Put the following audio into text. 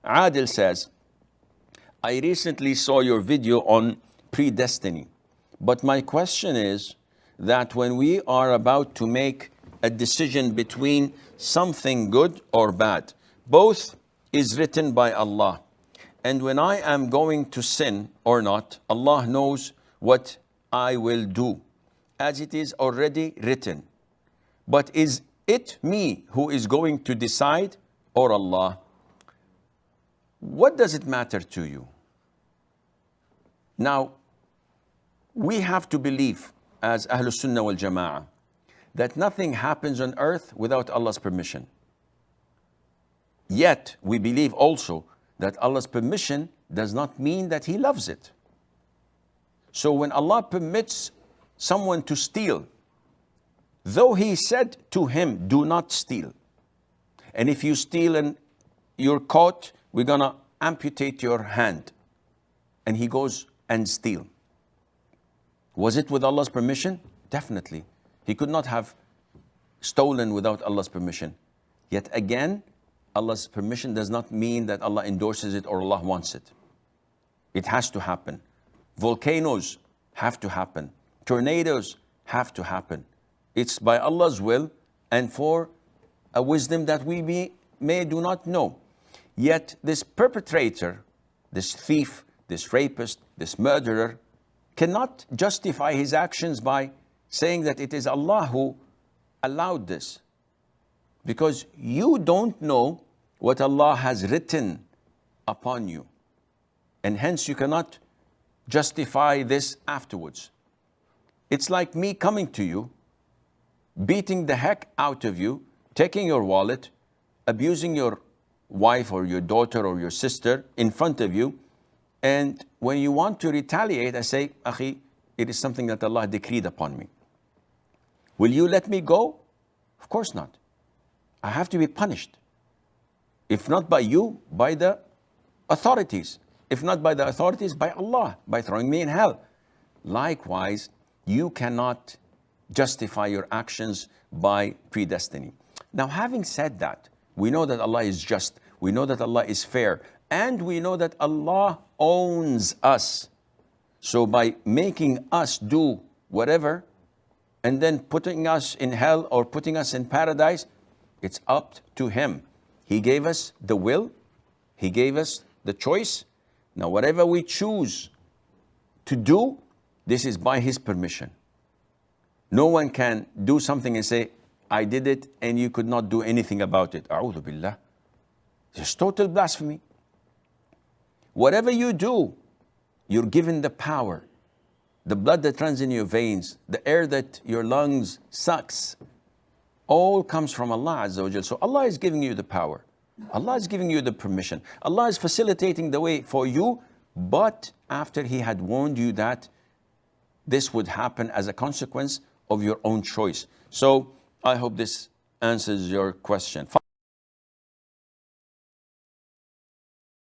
Adil says, I recently saw your video on predestiny, but my question is that when we are about to make a decision between something good or bad, both is written by Allah. And when I am going to sin or not, Allah knows what I will do, as it is already written. But is it me who is going to decide or Allah? What does it matter to you? Now, we have to believe as Ahlus Sunnah wal Jama'ah that nothing happens on earth without Allah's permission. Yet, we believe also that Allah's permission does not mean that He loves it. So when Allah permits someone to steal, though He said to him, do not steal. And if you steal and you're caught, we're gonna amputate your hand. And he goes and steal. Was it with Allah's permission? Definitely. He could not have stolen without Allah's permission. Yet again, Allah's permission does not mean that Allah endorses it or Allah wants it. It has to happen. Volcanoes have to happen. Tornadoes have to happen. It's by Allah's will and for a wisdom that we may do not know. Yet this perpetrator, this thief, this rapist, this murderer, cannot justify his actions by saying that it is Allah who allowed this. Because you don't know what Allah has written upon you. And hence you cannot justify this afterwards. It's like me coming to you, beating the heck out of you, taking your wallet, abusing your wife or your daughter or your sister in front of you. And when you want to retaliate, I say, Akhi, it is something that Allah decreed upon me. Will you let me go? Of course not. I have to be punished. If not by you, by the authorities. If not by the authorities, by Allah, by throwing me in hell. Likewise, you cannot justify your actions by predestiny. Now, having said that, we know that Allah is just, we know that Allah is fair, and we know that Allah owns us. So by making us do whatever, and then putting us in hell or putting us in paradise, it's up to Him. He gave us the will, He gave us the choice. Now whatever we choose to do, this is by His permission. No one can do something and say, I did it and you could not do anything about it. A'udhu billah. It's total blasphemy. Whatever you do, you're given the power. The blood that runs in your veins, the air that your lungs sucks, all comes from Allah Azza wa Jal. So Allah is giving you the power. Allah is giving you the permission. Allah is facilitating the way for you, but after He had warned you that this would happen as a consequence of your own choice. So I hope this answers your question.